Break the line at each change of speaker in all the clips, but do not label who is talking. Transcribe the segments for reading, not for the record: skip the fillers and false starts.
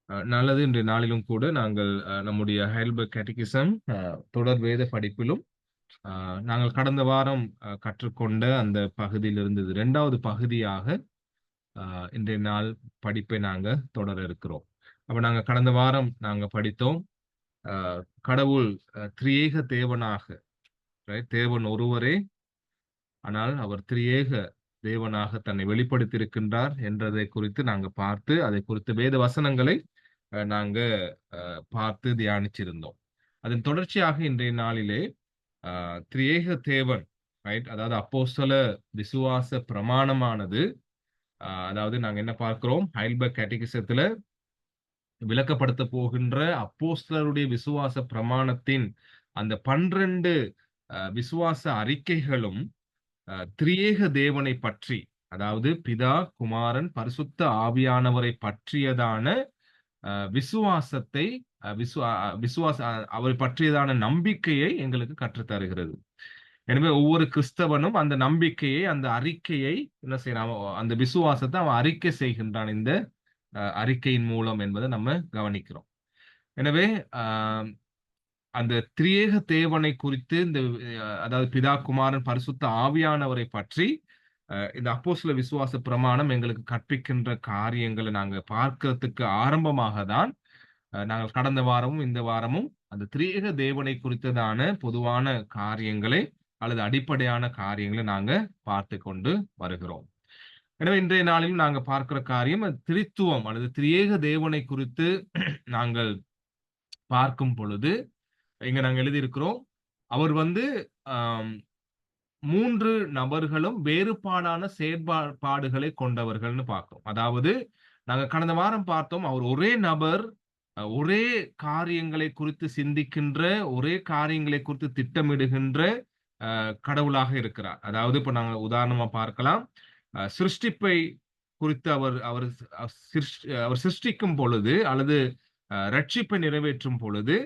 நல்லது. இன்றைய நாளிலும் கூட நாங்கள் நம்முடைய ஹைடல்பர்க் கேட்டகிசம் தொடர் வேத படிப்பிலும் நாங்கள் கடந்த வாரம் கற்றுக்கொண்ட அந்த பகுதியிலிருந்து இது 2வது பகுதியாக இன்றைய நாள் படிப்பை நாங்க தொடர இருக்கிறோம். அப்ப நாங்க கடந்த வாரம் நாங்க படித்தோம். அ கடவுள் திரியேக தேவனாக, ரைட்? தேவன் ஒருவரே, ஆனால் அவர் திரியேக தேவனாக தன்னை வெளிப்படுத்தியிருக்கின்றார் என்றதை குறித்து நாங்க பார்த்து, அதை குறித்து வேத வசனங்களை நாங்க பார்த்து தியானிச்சிருந்தோம். அதன் தொடர்ச்சியாக இன்றைய நாளிலே திரியேக தேவன், ரைட்? அதாவது அப்போஸ்தல விசுவாச பிரமாணமானது, அதாவது நாங்க என்ன பார்க்கிறோம்? ஹைடல்பர்க் கேட்டகிசத்துல விளக்கப்படுத்த போகின்ற அப்போஸ்தலருடைய விசுவாச பிரமாணத்தின் அந்த 12 விசுவாச அறிக்கைகளும் திரியேக தேவனை பற்றி, அதாவது பிதா, குமாரன், பரிசுத்த ஆவியானவரை பற்றியதான விசுவாசத்தை விசுவாச அவரை பற்றியதான நம்பிக்கையை எங்களுக்கு கற்றுத் தருகிறது. எனவே ஒவ்வொரு கிறிஸ்தவனும் அந்த நம்பிக்கையை, அந்த அறிக்கையை என்ன செய்யறான்? அந்த விசுவாசத்தை அவன் அறிக்கை செய்கின்றான் இந்த அறிக்கையின் மூலம் என்பதை நம்ம கவனிக்கிறோம். எனவே அந்த திரியேக தேவனை குறித்து இந்த அதாவது பிதா, குமாரன், பரிசுத்த ஆவியானவரை பற்றி இந்த அப்போஸ்தல விசுவாச பிரமாணம் எங்களுக்கு கற்பிக்கின்ற காரியங்களை நாங்க பார்க்கிறதுக்கு ஆரம்பமாக தான் நாங்கள் கடந்த வாரமும் இந்த வாரமும் அந்த திரியேக தேவனை குறித்ததான பொதுவான காரியங்களை அல்லது அடிப்படையான காரியங்களை நாங்க பார்த்து கொண்டு வருகிறோம். எனவே இன்றைய நாளிலும் நாங்க பார்க்கிற காரியம் திரித்துவம் அல்லது திரியேக தேவனை குறித்து நாங்கள் பார்க்கும் பொழுது இங்க நாங்க எழுதியிருக்கிறோம். அவர் வந்து 3 நபர்களும் வேறுபாடான செயற்பாடுகளை கொண்டவர்கள்னு பார்க்கிறோம். அதாவது நாங்க கடந்த வாரம் பார்த்தோம், அவர் ஒரே நபர், ஒரே காரியங்களை குறித்து சிந்திக்கின்ற, ஒரே காரியங்களை குறித்து திட்டமிடுகின்ற கடவுளாக இருக்கிறார். அதாவது இப்ப நாங்க உதாரணமா பார்க்கலாம், சிருஷ்டிப்பை குறித்து அவர் சிருஷ்டிக்கும் பொழுது அல்லது ரட்சிப்பை நிறைவேற்றும் பொழுது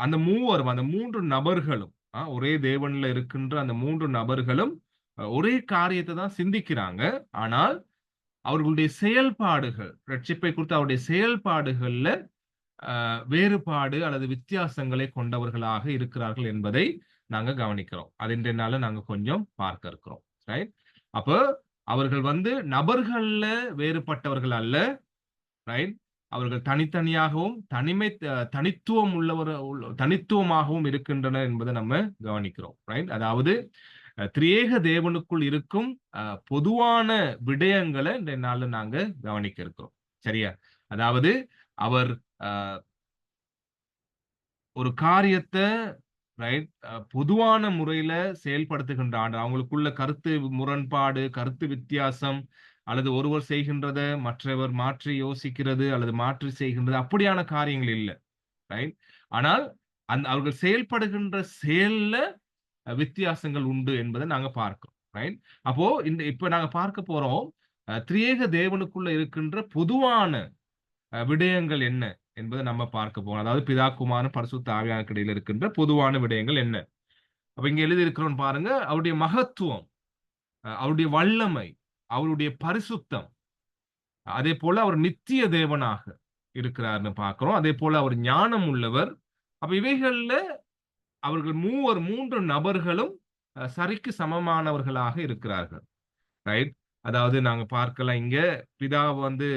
அந்த மூவரும், அந்த 3 நபர்களும், ஒரே தேவன்ல இருக்கின்ற அந்த 3 நபர்களும் ஒரே காரியத்தை தான் சிந்திக்கிறாங்க. ஆனால் அவர்களுடைய செயல்பாடுகள், ரட்சிப்பை குறித்து அவருடைய செயல்பாடுகள்ல வேறுபாடு அல்லது வித்தியாசங்களை கொண்டவர்களாக இருக்கிறார்கள் என்பதை நாங்க கவனிக்கிறோம். அது இன்றைய நாள்ல நாங்க கொஞ்சம் பார்க்க இருக்கிறோம். ரைட்? அப்ப அவர்கள் வந்து நபர்கள்ல வேறுபட்டவர்கள் அல்ல. ரைட்? அவர்கள் தனித்தனியாகவும் தனித்துவமாகவும் இருக்கின்றனர் என்பதை நம்ம கவனிக்கிறோம். ரைட்? அதாவது திரியேக தேவனுக்குள் இருக்கும் பொதுவான விடயங்களை இந்த நாள்ல நாங்க கவனிக்க இருக்கிறோம். சரியா? அதாவது அவர் ஒரு காரியத்தை, ரைட், பொதுவான முறையில செயல்படுத்துகின்ற ஆண்டு, அவங்களுக்குள்ள கருத்து முரண்பாடு, கருத்து வித்தியாசம் அல்லது ஒருவர் செய்கின்றத மற்றவர் மாற்றி யோசிக்கிறது அல்லது மாற்றி செய்கின்றது அப்படியான காரியங்கள் இல்லை. ரைட்? ஆனால் அவர்கள் செயல்படுகின்ற செயல்ல வித்தியாசங்கள் உண்டு என்பதை நாங்க பார்க்கிறோம். ரைட்? அப்போ இப்ப நாங்க பார்க்க போறோம் திரியேக தேவனுக்குள்ள இருக்கின்ற பொதுவான விடயங்கள் என்ன என்பதை நம்ம பார்க்க போறோம். அதாவது பிதா, குமாரன், பரிசுத்த ஆவியானவருக்கு இடையில இருக்கின்ற பொதுவான விடயங்கள் என்ன? அப்ப இங்க எழுதி இருக்கிறோம் பாருங்க, அவருடைய மகத்துவம், அவருடைய வல்லமை, அவருடைய பரிசுத்தம், அதே போல அவர் நித்திய தேவனாக இருக்கிறார்னு பார்க்கிறோம். அதே போல அவர் ஞானம் உள்ளவர். அப்ப இவைகள்ல அவர்கள் 3 நபர்களும் சரிக்கு சமமானவர்களாக இருக்கிறார்கள். ரைட்? அதாவது நாங்க பார்க்கலாம் இங்க பிதா வந்து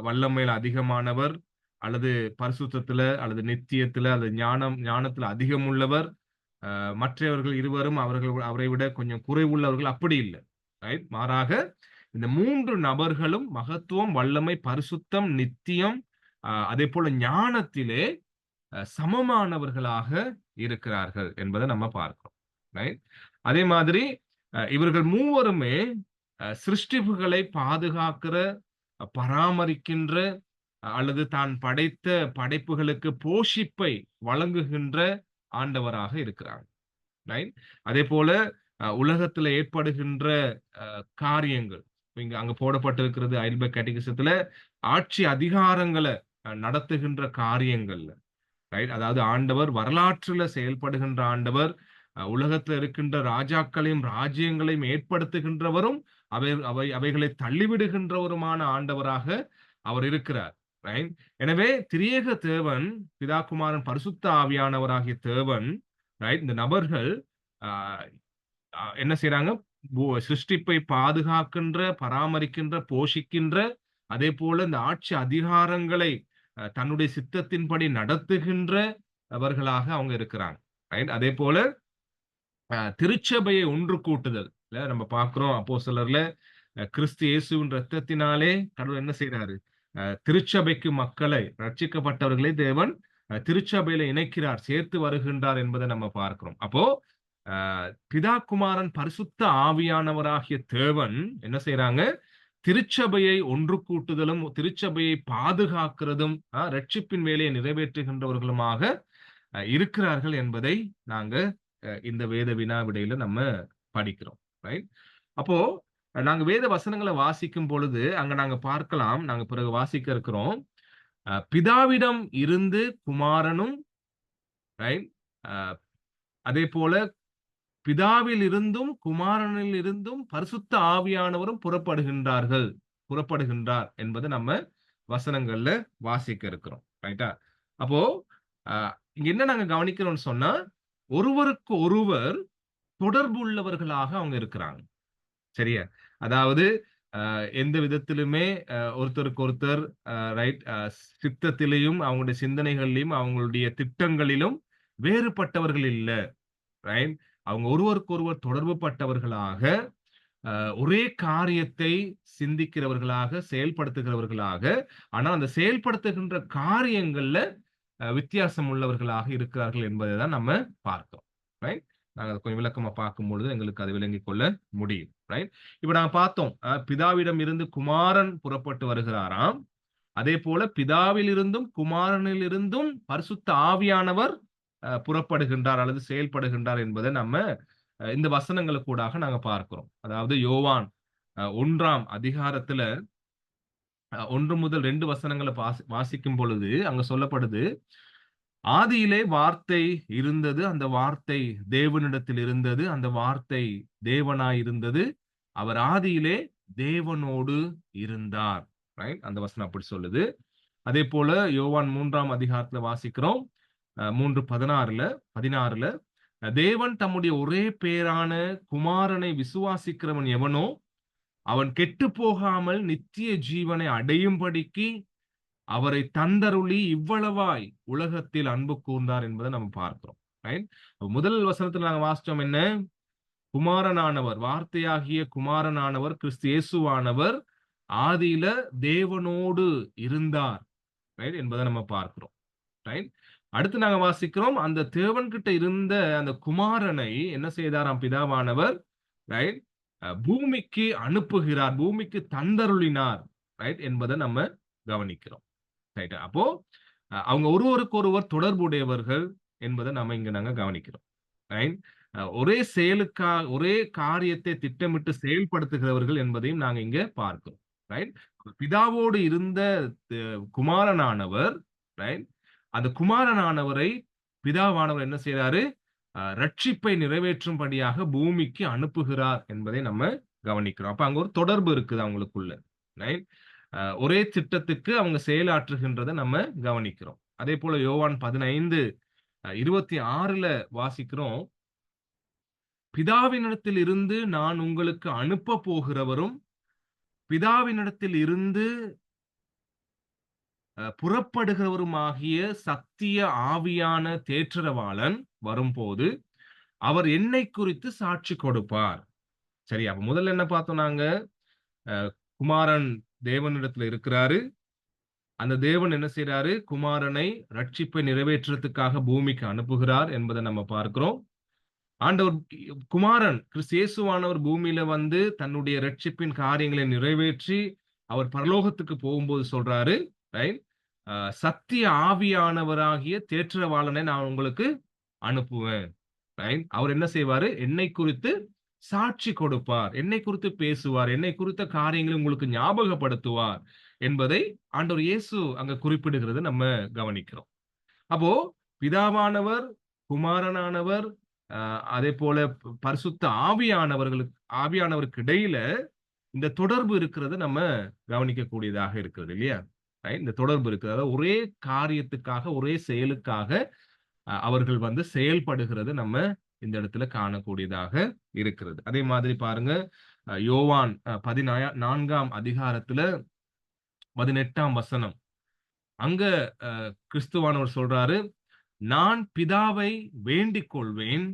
வல்லமையில அதிகமானவர், அல்லது பரிசுத்தத்துல அல்லது நித்தியத்துல அல்லது ஞானத்துல அதிகம் உள்ளவர். மற்றவர்கள் இருவரும் அவரை விட கொஞ்சம் குறைவுள்ளவர்கள், அப்படி இல்லை. ரைட்? மாறாக இந்த 3 நபர்களும் மகத்துவம், வல்லமை, பரிசுத்தம், நித்தியம், அதே போல ஞானத்திலே சமமானவர்களாக இருக்கிறார்கள் என்பதை நம்ம பார்க்கிறோம். ரைட்? அதே மாதிரி இவர்கள் மூவருமே சிருஷ்டிப்புகளை பாதுகாக்கிற, பராமரிக்கின்ற அல்லது தான் படைத்த படைப்புகளுக்கு போஷிப்பை வழங்குகின்ற ஆண்டவராக இருக்கிறார். ரைட்? அதே போல உலகத்துல ஏற்படுகின்ற காரியங்கள் இங்க அங்க போடப்பட்டிருக்கிறது ஹைடல்பர்க் கேட்டகிசத்துல ஆட்சி அதிகாரங்களை நடத்துகின்ற காரியங்கள்ல. ரைட்? அதாவது ஆண்டவர் வரலாற்றுல செயல்படுகின்ற ஆண்டவர், உலகத்துல இருக்கின்ற ராஜாக்களையும் ராஜ்யங்களையும் ஏற்படுத்துகின்றவரும் அவைகளை தள்ளிவிடுகின்றவருமான ஆண்டவராக அவர் இருக்கிறார். ரைட்? எனவே திரியேக தேவன், பிதா, குமாரன், பரிசுத்த ஆவியானவராகிய தேவன், ரைட்? இந்த நபர்கள் ஆ என்ன செய்றாங்க? சிருஷ்டிப்பை பாதுகாக்கின்ற, பராமரிக்கின்ற, போஷிக்கின்ற, அதேபோல இந்த ஆட்சி அதிகாரங்களை தன்னுடைய சித்தத்தின்படி நடத்துகின்றவர்களாக அவங்க இருக்கிறாங்க. ரைட்? அதேபோல திருச்சபையை ஒன்று கூட்டுதல். இல்ல நம்ம பார்க்கிறோம் அப்போஸ்தலர்ல கிறிஸ்து இயேசுவின் இரத்தத்தினாலே கடவுள் என்ன செய்றாரு? திருச்சபைக்கு மக்களை, ரட்சிக்கப்பட்டவர்களை தேவன் திருச்சபையில இணைக்கிறார், சேர்த்து வருகின்றார் என்பதை நம்ம பார்க்கிறோம். அப்போ அ பிதா, குமாரன், பரிசுத்த ஆவியானவராகிய தேவன் என்ன செய்றாங்க? திருச்சபையை ஒன்று கூட்டுதலும், திருச்சபையை பாதுகாக்கிறதும், ரட்சிப்பின் வேலையை நிறைவேற்றுகின்றவர்களுமாக இருக்கிறார்கள் என்பதை நாங்க இந்த வேத வினா விடையில நம்ம படிக்கிறோம். ரைட்? அப்போ நாங்க வேத வசனங்கள வாசிக்கும் பொழுது, அங்க நாங்க பார்க்கலாம், நாங்க பிறகு வாசிக்க இருக்கிறோம். பிதாவிடம் இருந்து குமாரனும், ரைட்? அ அதேபோல பிதாவில் இருந்தும், குமாரனில் இருந்தும் பரிசுத்த ஆவியானவரும் புறப்படுகின்றார் என்பத நம்ம வசனங்கள்ல வாசிக்க இருக்கிறோம். ரைட்டா? அப்போ அ இங்க என்ன நாங்க கவனிக்கிறோம்னு சொன்னா, ஒருவருக்கு ஒருவர் தொடர்புள்ளவர்களாக அவங்க இருக்கிறாங்க. சரியா? அதாவது எந்த விதத்திலுமே ஒருத்தருக்கு ஒருத்தர் ரைட் சித்தத்திலேயும், அவங்களுடைய சிந்தனைகளிலும், அவங்களுடைய திட்டங்களிலும் வேறுபட்டவர்கள் இல்ல. ரைட்? அவங்க ஒருவருக்கு ஒருவர் தொடர்பு பட்டவர்களாக, அ ஒரே காரியத்தை சிந்திக்கிறவர்களாக, செயல்படுத்துகிறவர்களாக, ஆனா அந்த செயல்படுத்துகின்ற காரியங்கள்ல வித்தியாசம் உள்ளவர்களாக இருக்கிறார்கள் என்பதை தான் நம்ம பார்த்தோம். ரைட்? நாங்க அத கொஞ்சம் விளக்கமா பார்க்கும்பொழுது எங்களுக்கு அதை விளங்கிக் கொள்ள முடியும். ரைட்? இப்ப நாங்க பார்த்தோம். பிதாவிடம் இருந்து குமாரன் புறப்பட்டு வருகிறாராம். அதேபோல பிதாவில் இருந்தும், குமாரனில் இருந்தும் பரிசுத்த ஆவியானவர் புறப்படுகின்றார் அல்லது செயல்படுகின்றார் என்பதை நம்ம இந்த வசனங்களுக்கூடாக நாங்க பார்க்கிறோம். அதாவது யோவான் 1ஆம் அதிகாரத்துல 1 முதல் 2 வசனங்கள வாசிக்கும் பொழுது அங்க சொல்லப்படுது, ஆதியிலே வார்த்தை இருந்தது. அந்த வார்த்தை தேவனிடத்தில் இருந்தது. அந்த வார்த்தை தேவனாய் இருந்தது. அவர் ஆதியிலே தேவனோடு இருந்தார். ரைட்? அந்த வசனம் அப்படி சொல்லுது. அதேபோல யோவான் 3ஆம் அதிகாரத்துல வாசிக்கிறோம். 3:16ல தேவன் தம்முடைய ஒரே பேரான குமாரனை விசுவாசிக்கிறவன் எவனோ அவன் கெட்டுப் போகாமல் நித்திய ஜீவனை அடையும்படிக்கு அவரை தந்தருளி இவ்வளவாய் உலகத்தில் அன்பு கூர்ந்தார் என்பதை நம்ம பார்க்கிறோம். ரைட்? முதல் வசனத்துல நாங்க வாசிச்சோம் என்ன? குமாரனானவர், வார்த்தையாகிய குமாரனானவர், கிறிஸ்து இயேசுவானவர் ஆதியில தேவனோடு இருந்தார். ரைட்? என்பதை நம்ம பார்க்கிறோம். ரைட்? அடுத்து நாங்க வாசிக்கிறோம், அந்த தேவன் கிட்ட இருந்த அந்த குமாரனை என்ன செய்தாராம் பிதாவானவர்? ரைட்? பூமிக்கு அனுப்புகிறார், பூமிக்கு தந்தருளினார். ரைட்? என்பதை நம்ம கவனிக்கிறோம். ரைட்? அப்போ அவங்க ஒருவருக்கு ஒருவர் தொடர்புடையவர்கள் என்பதை நாங்க கவனிக்கிறோம். ரைட்? ஒரே காரியத்தை திட்டமிட்டு செயல்படுத்துகிறவர்கள் என்பதையும் நாங்க இங்க பார்க்கிறோம். ரைட்? பிதாவோடு இருந்த குமாரனானவர், ரைட்? அந்த குமாரனானவரை பிதாவானவர் என்ன செய்றாரு? ரட்சிப்பை நிறைவேற்றும்படியாக பூமிக்கு அனுப்புகிறார் என்பதை நம்ம கவனிக்கிறோம். அப்ப அங்க ஒரு தொடர்பு இருக்குது அவங்களுக்குள்ள. ரைட்? ஒரே திட்டத்துக்கு அவங்க செயலாற்றுகின்றத நம்ம கவனிக்கிறோம். அதேபோல யோவான் 15:26ல வாசிக்கிறோம். பிதாவினிடத்தில் இருந்து நான் உங்களுக்கு அனுப்பப் போகிறவரும், பிதாவினிடத்தில் இருந்து புறப்படுகிறவருமாகிய சத்திய ஆவியான தேற்றரவாளன் வரும்போது, அவர் என்னைக் குறித்து சாட்சி கொடுப்பார். சரி, அப்ப முதல்ல என்ன பார்த்தோம் நாங்க? அ குமாரன் தேவனிடத்துல இருக்கிறாரு. அந்த தேவன் என்ன செய்றாரு? குமாரனை ரட்சிப்பை நிறைவேற்றுறதுக்காக பூமிக்கு அனுப்புகிறார் என்பதை நம்ம பார்க்கிறோம். ஆண்டவர் குமாரன் கிறிஸ்து இயேசுவானவர் பூமியில வந்து தன்னுடைய ரட்சிப்பின் காரியங்களை நிறைவேற்றி, அவர் பரலோகத்துக்கு போகும்போது சொல்றாரு, ரைட்? சத்திய ஆவியானவராகிய தேற்றரவாளனை நான் உங்களுக்கு அனுப்புவேன். ரைட்? அவர் என்ன செய்வாரு? என்னை குறித்து சாட்சி கொடுப்பார். என்னை குறித்து பேசுவார். என்னை குறித்த காரியங்களை உங்களுக்கு ஞாபகப்படுத்துவார் என்பதை ஆண்டவர் இயேசு அங்க குறிப்பிடுகிறத நம்ம கவனிக்கிறோம். அப்போ பிதாவானவர், குமாரனானவர், அதேபோல பரிசுத்த ஆவியானவருக்கு இடையில இந்த தொடர்பு இருக்கிறத நம்ம கவனிக்கக்கூடியதாக இருக்கிறது இல்லையா? இந்த தொடர்பு இருக்கு. அதாவது ஒரே காரியத்துக்காக, ஒரே செயலுக்காக அவர்கள் வந்து செயல்படுகிறது நம்ம இந்த இடத்துல காணக்கூடியதாக இருக்கிறது. அதே மாதிரி பாருங்க, யோவான் 14ஆம் அதிகாரத்துல 18ஆம் வசனம். அங்க கிறிஸ்துவானவர் சொல்றாரு, நான் பிதாவை வேண்டிக் கொள்வேன்,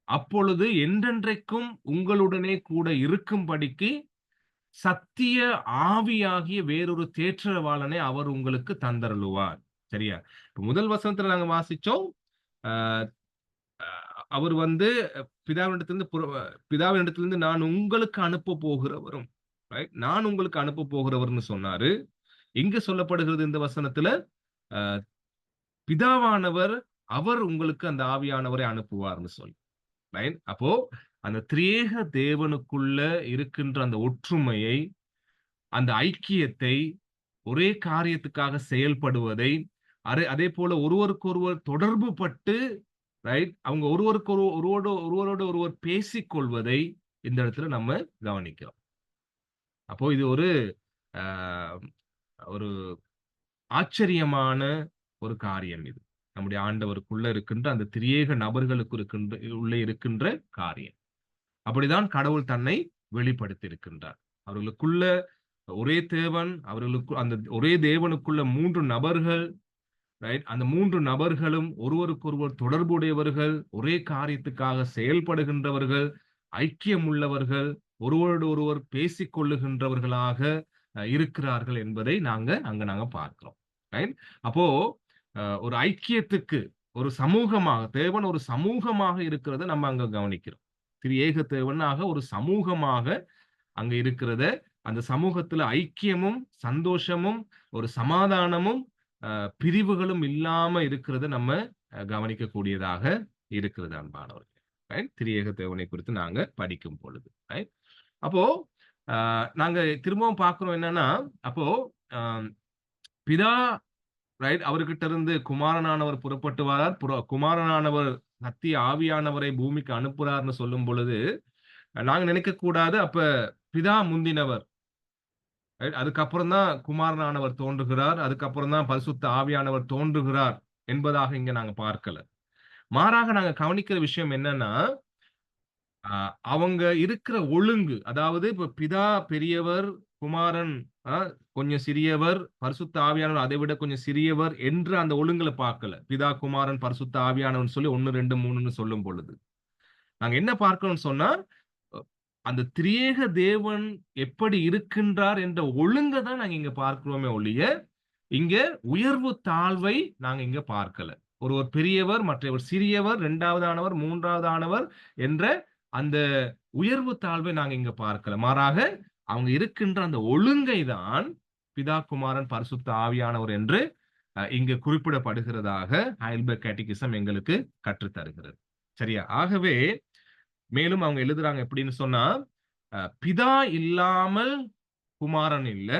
அப்பொழுது என்றென்றைக்கும் உங்களுடனே கூட இருக்கும்படிக்கு சத்திய ஆவியாகிய வேறொரு தேற்றரவாளனை அவர் உங்களுக்கு தந்தருளுவார். சரியா? முதல் வசனத்துல நாங்க வாசிச்சோம். அஹ் அவர் வந்து பிதாவினிடத்திலிருந்து நான் உங்களுக்கு அனுப்ப போகிறவரும், நான் உங்களுக்கு அனுப்ப போகிறவர்னு சொன்னாரு. இங்க சொல்லப்படுகிறது இந்த வசனத்துல, அஹ் பிதாவானவர் அவர் உங்களுக்கு அந்த ஆவியானவரை அனுப்புவார்னு சொல்லி. அப்போ அந்த திரியேக தேவனுக்குள்ள இருக்கின்ற அந்த ஒற்றுமையை, அந்த ஐக்கியத்தை, ஒரே காரியத்துக்காக செயல்படுவதை, அதே போல ஒருவருக்கொருவர் தொடர்பு பட்டு அவங்க ஒருவரோடு ஒருவர் பேசிக் கொள்வதை இந்த இடத்துல நம்ம கவனிக்கிறோம். அப்போ இது ஒரு ஆஹ், ஒரு ஆச்சரியமான ஒரு காரியம். இது நம்முடைய ஆண்டவருக்குள்ள இருக்கின்ற அந்த திரியேக நபர்களுக்கு உள்ளே இருக்கின்ற காரியம். அப்படிதான் கடவுள் தன்னை வெளிப்படுத்தி இருக்கின்றார். அவர்களுக்குள்ள ஒரே தேவன், அவர்களுக்கு அந்த ஒரே தேவனுக்குள்ள 3 நபர்கள், அந்த 3 நபர்களும் ஒருவருக்கொருவர் தொடர்புடையவர்கள், ஒரே காரியத்துக்காக செயல்படுகின்றவர்கள், ஐக்கியம் உள்ளவர்கள், ஒருவரோடு ஒருவர் பேசிக் கொள்ளுகின்றவர்களாக இருக்கிறார்கள் என்பதை நாங்க பார்க்கிறோம். அப்போ ஒரு ஐக்கியத்துக்கு ஒரு சமூகமாக, தேவன் ஒரு சமூகமாக இருக்கிறத நம்ம அங்க கவனிக்கிறோம். திரியேக தேவனாக ஒரு சமூகமாக அங்க இருக்கிறத, அந்த சமூகத்துல ஐக்கியமும் சந்தோஷமும் ஒரு சமாதானமும் பிரிவுகளும் இல்லாம இருக்கிறத நம்ம கவனிக்கக்கூடியதாக இருக்கிறது அன்பானவர்கள். திரியேக தேவனை குறித்து நாங்க படிக்கும் பொழுது அப்போ நாங்க திரும்பவும் பார்க்கிறோம் என்னன்னா, அப்போ பிதா அவர்கிட்ட இருந்து குமாரனானவர் புறப்பட்டு வரார், குமாரனானவர் சத்திய ஆவியானவரை பூமிக்கு அனுப்புறார்னு சொல்லும் பொழுது நாங்க நினைக்க கூடாது அப்ப பிதா முந்தினவர், அதுக்கப்புறம் தான் குமாரனானவர் தோன்றுகிறார், அதுக்கப்புறம் தான் பரிசுத்த ஆவியானவர் தோன்றுகிறார் என்பதாக இங்க நாங்க பார்க்கல. மாறாக நாங்க கவனிக்கிற விஷயம் என்னன்னா, அவங்க இருக்கிற ஒழுங்கு, அதாவது இப்ப பிதா பெரியவர், குமாரன் கொஞ்சம் சிறியவர், பரிசுத்த ஆவியானவர் அதை விட கொஞ்சம் சிறியவர் என்று அந்த ஒழுங்குல பார்க்கல. பிதா, குமாரன், பரிசுத்த ஆவியானவர் சொல்லி 1 2 3ன்னு சொல்லும் பொழுது நாங்க என்ன பார்க்கணும்னு சொன்னா, அந்த திரியேக தேவன் எப்படி இருக்கின்றார் என்ற ஒழுங்கை தான் நாங்க இங்க பார்க்கிறோமே ஒழிய, இங்க உயர்வு தாழ்வை நாங்க இங்க பார்க்கல. ஒருவர் பெரியவர், மற்றவர் சிறியவர், 2வது ஆனவர், 3வது ஆனவர் என்ற அந்த உயர்வு தாழ்வை நாங்க இங்க பார்க்கல. மாறாக அவங்க இருக்கின்ற அந்த ஒழுங்கை தான் பிதா, குமாரன், பரிசுத்த ஆவியானவர் என்று இங்கு குறிப்பிடப்படுகிறதாக ஹைல்பர்க் கேட்டகிசம் எங்களுக்கு கற்றுத் தருகிறது. சரியா? ஆகவே மேலும் அவங்க எழுதுறாங்க எப்படின்னு சொன்னா, பிதா இல்லாமல் குமாரன் இல்ல.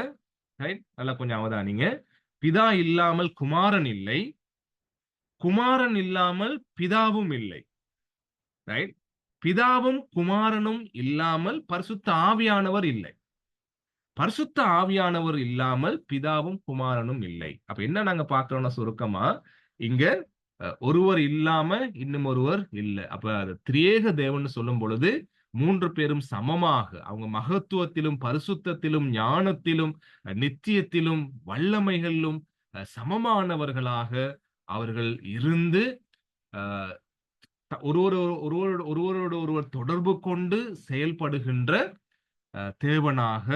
நல்லா கொஞ்சம் அவதானிங்க. பிதா இல்லாமல் குமாரன் இல்லை, குமாரன் இல்லாமல் பிதாவும் இல்லை. பிதாவும் குமாரனும் இல்லாமல் பரிசுத்த ஆவியானவர் இல்லை, பரிசுத்த ஆவியானவர் இல்லாமல் பிதாவும் குமாரனும் இல்லை. அப்ப என்ன நாங்க பார்க்கிறோம்னா, சுருக்கமா இங்க ஒருவர் இல்லாம இன்னும் ஒருவர் இல்லை. அப்ப அது திரியேக தேவன் சொல்லும் பொழுது 3 பேரும் சமமாக அவங்க மகத்துவத்திலும், பரிசுத்தத்திலும், ஞானத்திலும், நித்தியத்திலும், வல்லமைகளிலும் சமமானவர்களாக அவர்கள் இருந்து ஒருவரோடு ஒருவர் தொடர்பு கொண்டு செயல்படுகின்ற தேவனாக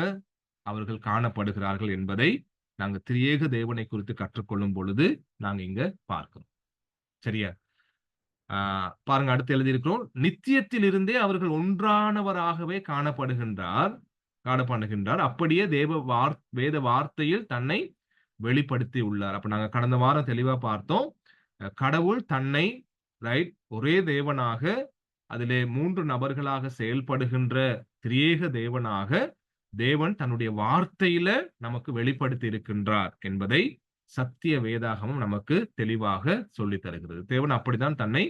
அவர்கள் காணப்படுகிறார்கள் என்பதை நாங்க திரியேக தேவனை குறித்து கற்றுக்கொள்ளும் பொழுது நாங்க இங்க பார்க்கிறோம். சரியா? பாருங்க, அடுத்து எழுதியிருக்கிறோம், நித்தியத்தில் இருந்தே அவர்கள் ஒன்றானவராகவே காணப்படுகின்றார். அப்படியே வேத வார்த்தையில் தன்னை வெளிப்படுத்தி உள்ளார். அப்ப நாங்க கடந்த வாரம் தெளிவா பார்த்தோம், கடவுள் தன்னை ஒரே தேவனாக, அதிலே 3 நபர்களாக செயல்படுகின்ற திரியேக தேவனாக தேவன் தன்னுடைய வார்த்தையில நமக்கு வெளிப்படுத்தி இருக்கின்றார் என்பதை சத்திய வேதாகமும் நமக்கு தெளிவாக சொல்லி தருகிறது. தேவன் அப்படித்தான் தன்னை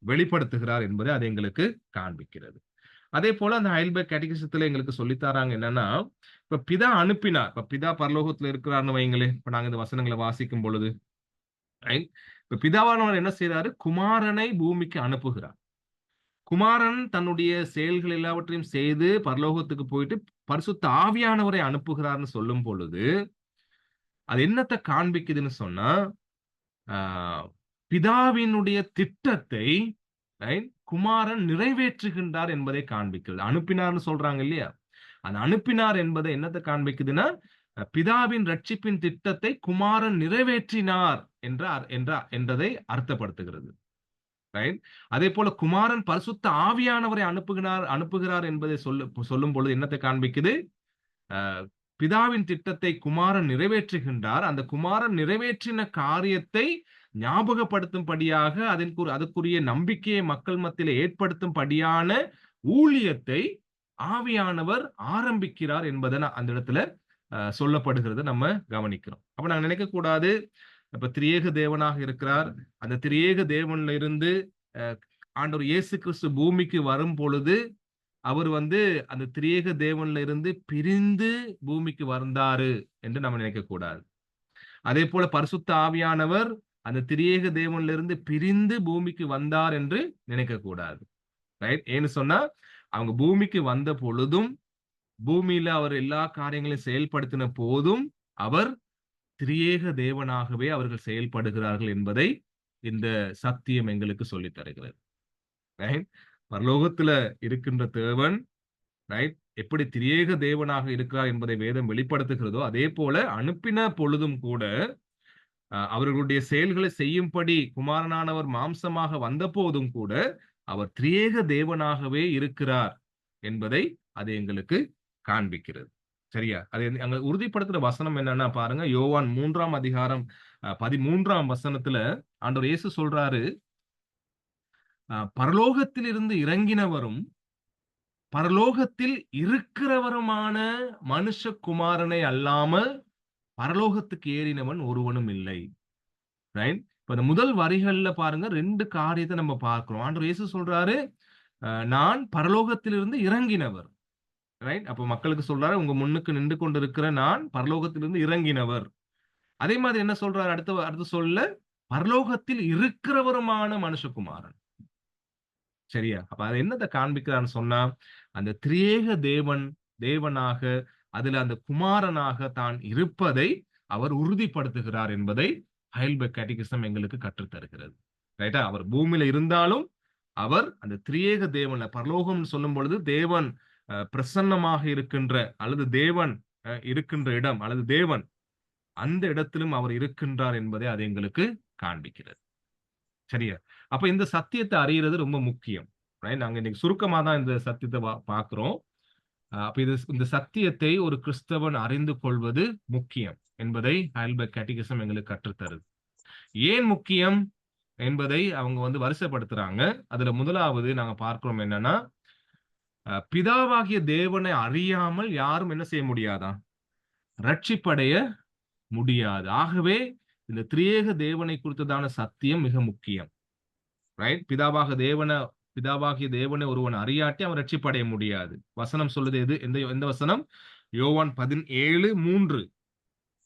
வெளிப்படுத்துகிறார் என்பதை அது எங்களுக்கு காண்பிக்கிறது. அதே போல அந்த ஹைல்பர்க் கேட்டகிசத்துல எங்களுக்கு சொல்லித்தராங்க என்னன்னா, இப்ப பிதா அனுப்பினார். இப்ப பிதா பரலோகத்துல இருக்கிறார்ன்னு வைங்களேன். இப்ப நாங்க இந்த வசனங்களை வாசிக்கும் பொழுது, ரைட்? இப்ப பிதாவானவர் என்ன செய்றாரு? குமாரனை பூமிக்கு அனுப்புகிறார். குமாரன் தன்னுடைய செயல்கள் எல்லாவற்றையும் செய்து பரலோகத்துக்கு போயிட்டு பரிசுத்த ஆவியானவரை அனுப்புகிறார்ன்னு சொல்லும் பொழுது, அது என்னத்த காண்பிக்குதுன்னு சொன்னா, ஆ பிதாவினுடைய திட்டத்தை ரைட் குமாரன் நிறைவேற்றுகின்றார் என்பதை காண்பிக்கிறது. அனுப்பினார்ன்னு சொல்றாங்க இல்லையா? அந்த அனுப்பினார் என்பதை என்னத்த காண்பிக்குதுன்னா, பிதாவின் ரட்சிப்பின் திட்டத்தை குமாரன் நிறைவேற்றினார் என்றதை அர்த்தப்படுத்துகிறது. ரைட்? அதேபோல குமாரன் பரிசுத்த ஆவியானவரை அனுப்புகிறார் என்பதை சொல்லும் பொழுது என்னத்தை காண்பிக்குது? அ பிதாவின் திட்டத்தை குமாரன் நிறைவேற்றுகின்றார். அந்த குமாரன் நிறைவேற்றின காரியத்தை ஞாபகப்படுத்தும்படியாக அதற்குரிய நம்பிக்கையை மக்கள் மத்தியில ஏற்படுத்தும்படியான ஊழியத்தை ஆவியானவர் ஆரம்பிக்கிறார் என்பதை அந்த இடத்துல சொல்லப்படுகிறத நம்ம கவனிக்கிறோம். அப்ப நாங்க நினைக்கக்கூடாது, இப்ப திரியேக தேவனாக இருக்கிறார். அந்த திரியேக தேவன்ல இருந்து ஆண்டவர் இயேசு கிறிஸ்து பூமிக்கு வரும் பொழுது, அவர் அந்த திரியேக தேவன்ல இருந்து பிரிந்து பூமிக்கு வந்தாரு என்று நம்ம நினைக்கக்கூடாது. அதே போல பரிசுத்த ஆவியானவர் அந்த திரியேக தேவன்ல இருந்து பிரிந்து பூமிக்கு வந்தார் என்று நினைக்கக்கூடாது. ரைட்? ஏன்னு சொன்னா, அவங்க பூமிக்கு வந்த பொழுதும், பூமியில அவர் எல்லா காரியங்களையும் செயல்படுத்தின போதும், அவர் திரியேக தேவனாகவே அவர்கள் செயல்படுகிறார்கள் என்பதை இந்த சத்தியம் எங்களுக்கு சொல்லித் தருகிறது. ரைட்? பரலோகத்துல இருக்கின்ற தேவன் ரைட் எப்படி திரியேக தேவனாக இருக்கிறார் என்பதை வேதம் வெளிப்படுத்துகிறதோ, அதே போல அனுப்பின பொழுதும் கூட அவர்களுடைய செயல்களை செய்யும்படி குமாரனானவர் மாம்சமாக வந்த போதும் கூட அவர் திரியேக தேவனாகவே இருக்கிறார் என்பதை அது எங்களுக்கு காண்பிக்கிறது. சரியா? அது அங்க உறுதிப்படுத்துற வசனம் என்னன்னா பாருங்க, யோவான் 3ஆம் அதிகாரம் 13ஆம் வசனத்துல ஆண்டவர் இயேசு சொல்றாரு, பரலோகத்தில் இருந்து இறங்கினவரும் பரலோகத்தில் இருக்கிறவருமான மனுஷகுமாரனை அல்லாமல் பரலோகத்துக்கு ஏறினவன் ஒருவனும் இல்லை. ரைட்? இப்ப இந்த முதல் வரிகள்ல பாருங்க 2 காரியத்தை நம்ம பார்க்கிறோம். ஆண்டவர் இயேசு சொல்றாரு, நான் பரலோகத்திலிருந்து இறங்கினவர். ரைட்? அப்ப மக்களுக்கு சொல்றாரு, உங்க முன்னுக்கு நின்று கொண்டிருக்கிற நான் பரலோகத்திலிருந்து இறங்கினவர். அதே மாதிரி என்ன சொல்றாரு அடுத்த சொல்ல, பரலோகத்தில் இருக்கிறவருமான மனுஷகுமாரன். சரியா? அப்ப அது என்னத்த காண்பிக்கிறான்னு சொன்னா, அந்த திரியேக தேவனாக அதுல அந்த குமாரனாக தான் இருப்பதை அவர் உறுதிப்படுத்துகிறார் என்பதை ஹைல்பர்க் கேட்டகிசம் எங்களுக்கு கற்றுத் தருகிறது. ரைட்டா? அவர் பூமியில இருந்தாலும் அவர் அந்த திரியேக தேவன்ல பரலோகம்னு சொல்லும் பொழுது தேவன் பிரசன்னமாக இருக்கின்ற அல்லது தேவன் இருக்கின்ற இடம் அல்லது தேவன் அந்த இடத்திலும் அவர் இருக்கின்றார் என்பதை அது எங்களுக்கு காண்பிக்கிறது. சரியா? அப்ப இந்த சத்தியத்தை அறியறது ரொம்ப முக்கியம். நாங்க இன்னைக்கு சுருக்கமா தான் இந்த சத்தியத்தை பார்க்கிறோம். அப்ப இந்த சத்தியத்தை ஒரு கிறிஸ்தவன் அறிந்து கொள்வது முக்கியம் என்பதை ஹைல்பர்க் கேட்டகிசம் எங்களுக்கு கற்றுத்தருது. ஏன் முக்கியம் என்பதை அவங்க வரிசைப்படுத்துறாங்க. அதுல முதலாவது நாங்க பார்க்கிறோம் என்னன்னா, பிதாவாகிய தேவனை அறியாமல் யாரும் என்ன செய்ய முடியாதாம்? ரட்சிப்படைய முடியாது. ஆகவே இந்த திரியேக தேவனை குறித்ததான சத்தியம் மிக முக்கியம். ரைட்? பிதாவாகிய தேவனை ஒருவன் அறியாட்டி அவன் ரட்சிப்படைய முடியாது. வசனம் சொல்லுது எந்த வசனம்? யோவான் 17:3.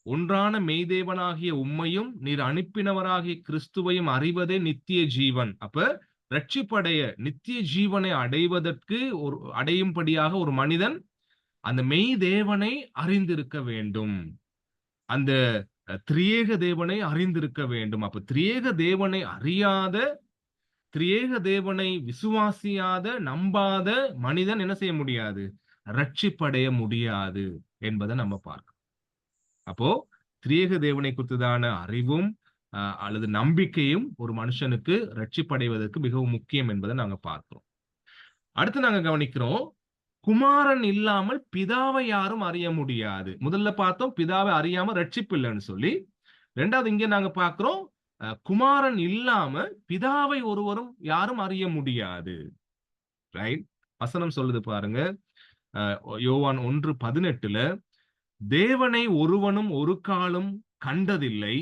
ஒன்றான மெய்தேவனாகிய உம்மையும் நீர் அனுப்பினவராகிய கிறிஸ்துவையும் அறிவதே நித்திய ஜீவன். அப்ப ரட்சிப்படைய நித்திய ஜீவனை அடையும்படியாக ஒரு மனிதன் அந்த மெய் தேவனை அறிந்திருக்க வேண்டும். அந்த திரியேக தேவனை அறிந்திருக்க வேண்டும். அப்ப திரியேக தேவனை அறியாத, திரியேக தேவனை விசுவாசியாத, நம்பாத மனிதன் என்ன செய்ய முடியாது? ரட்சிப்படைய முடியாது என்பதை நம்ம பார்க்கிறோம். அப்போ திரியேக தேவனை குறித்ததான அறிவும் அல்லது நம்பிக்கையும் ஒரு மனுஷனுக்கு ரட்சிப்படைவதற்கு மிகவும் முக்கியம் என்பதை நாங்க பார்க்கிறோம். அடுத்து நாங்க கவனிக்கிறோம், குமாரன் இல்லாமல் பிதாவை யாரும் அறிய முடியாது. முதல்ல பார்த்தோம் பிதாவை அறியாம ரட்சிப்பு இல்லைன்னு சொல்லி. 2வது இங்க நாங்க பார்க்கிறோம், குமாரன் இல்லாம பிதாவை ஒருவரும் யாரும் அறிய முடியாது. ரைட்? வசனம் சொல்லுது பாருங்க, யோவான் 1:18 தேவனை ஒருவனும் ஒரு காலும் கண்டதில்லை,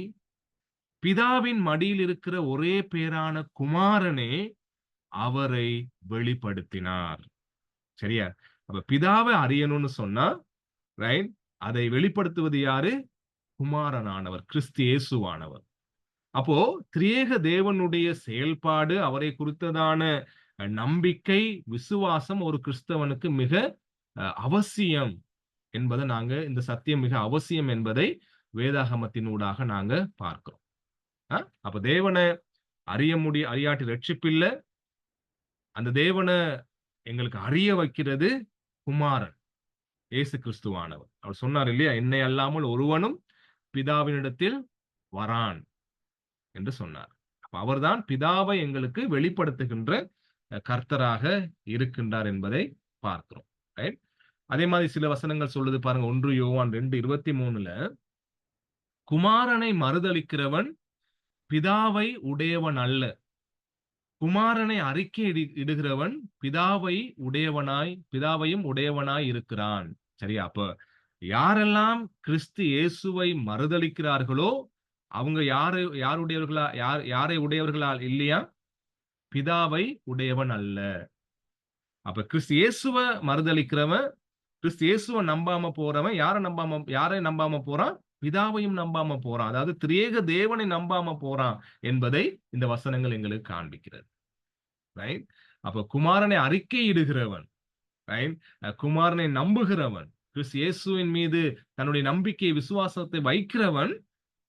பிதாவின் மடியில் இருக்கிற ஒரே பேரான குமாரனே அவரை வெளிப்படுத்தினார். சரியா? அப்ப பிதாவை அறியணும்னு சொன்னா, ரைட், அதை வெளிப்படுத்துவது யாரு? குமாரனானவர், கிறிஸ்து இயேசுவானவர். அப்போ திரியேக தேவனுடைய செயல்பாடு, அவரை குறித்ததான நம்பிக்கை, விசுவாசம் ஒரு கிறிஸ்தவனுக்கு மிக அவசியம் என்பதை நாங்க, இந்த சத்தியம் மிக அவசியம் என்பதை வேதாகமத்தினூடாக நாங்க பார்க்கிறோம். அப்ப தேவனை அறியாட்டி ரட்சிப்பில்ல. அந்த தேவனை எங்களுக்கு அறிய வைக்கிறது குமாரன் இயேசு கிறிஸ்துவானவர். அவர் சொன்னார் இல்லையா, என்னை அல்லாமல் ஒருவனும் பிதாவினிடத்தில் வரான் என்று சொன்னார். அப்ப அவர்தான் பிதாவை எங்களுக்கு வெளிப்படுத்துகின்ற கர்த்தராக இருக்கின்றார் என்பதை பார்க்கிறோம். ரைட்? அதே மாதிரி சில வசனங்கள் சொல்லுது பாருங்க. 1 யோவான் 2:23 குமாரனை மறுதலிக்கிறவன் பிதாவை உடையவன் அல்ல, குமாரனை அறிக்கை இடுகிறவன் பிதாவையும் உடையவனாய் இருக்கிறான். சரியா? அப்ப யாரெல்லாம் கிறிஸ்து இயேசுவை மறுதலிக்கிறார்களோ அவங்க யாரை உடையவர்களா இல்லையா? பிதாவை உடையவன் அல்ல. அப்ப கிறிஸ்து இயேசுவை மறுதலிக்கிறவன், கிறிஸ்து இயேசுவை நம்பாம போறவன் யாரை நம்பாம போறான்? பிதாவையும் நம்பாம போறான். அதாவது திரியேக தேவனை நம்பாம போறான் என்பதை இந்த வசனங்கள் எங்களுக்கு காண்பிக்கிறது. ரைட்? அப்ப குமாரனை அறிக்கையிடுகிறவன், ரைட், குமாரனை நம்புகிறவன், கிறிஸ்து இயேசுவின் மீது தன்னுடைய நம்பிக்கை விசுவாசத்தை வைக்கிறவன்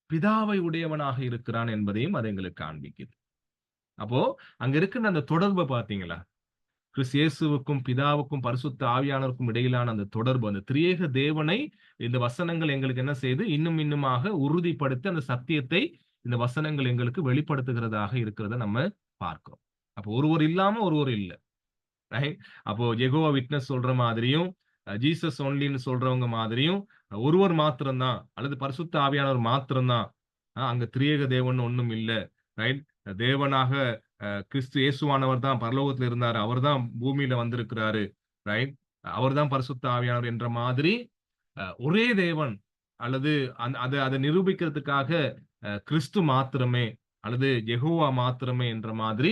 பிதாவை உடையவனாக இருக்கிறான் என்பதையும் அது எங்களுக்கு காண்பிக்குது. அப்போ அங்க இருக்கிற அந்த தொடர்பை பாத்தீங்களா? கிறிஸ்து இயேசுவுக்கும் பிதாவுக்கும் பரிசுத்த ஆவியானவருக்கும் இடையிலான அந்த தொடர்பு, அந்த திரியேக தேவனை இந்த வசனங்கள் எங்களுக்கு என்ன செய்து இன்னுமாக உறுதிப்படுத்தி அந்த சத்தியத்தை இந்த வசனங்கள் எங்களுக்கு வெளிப்படுத்துகிறதாக இருக்கிறத நம்ம பார்க்கிறோம். அப்போ ஒருவர் இல்லாம ஒருவர் இல்லை. ரைட்? அப்போ யெகோவா விட்னஸ் சொல்ற மாதிரியும், ஜீசஸ் ஒன்லின்னு சொல்றவங்க மாதிரியும், ஒருவர் மாத்திரம்தான் அல்லது பரிசுத்த ஆவியானவர் மாத்திரம்தான், அங்க திரியேக தேவன் ஒண்ணும் இல்ல. ரைட்? தேவனாக கிறிஸ்து இயேசுவானவர் தான் பரலோகத்துல இருந்தாரு, அவர் தான் பூமியில வந்திருக்கிறாரு. ரைட்? அவர் தான் பரிசுத்த ஆவியானவர் என்ற மாதிரி ஒரே தேவன் அல்லது அதை நிரூபிக்கிறதுக்காக கிறிஸ்து மாத்திரமே அல்லது யெகோவா மாத்திரமே என்ற மாதிரி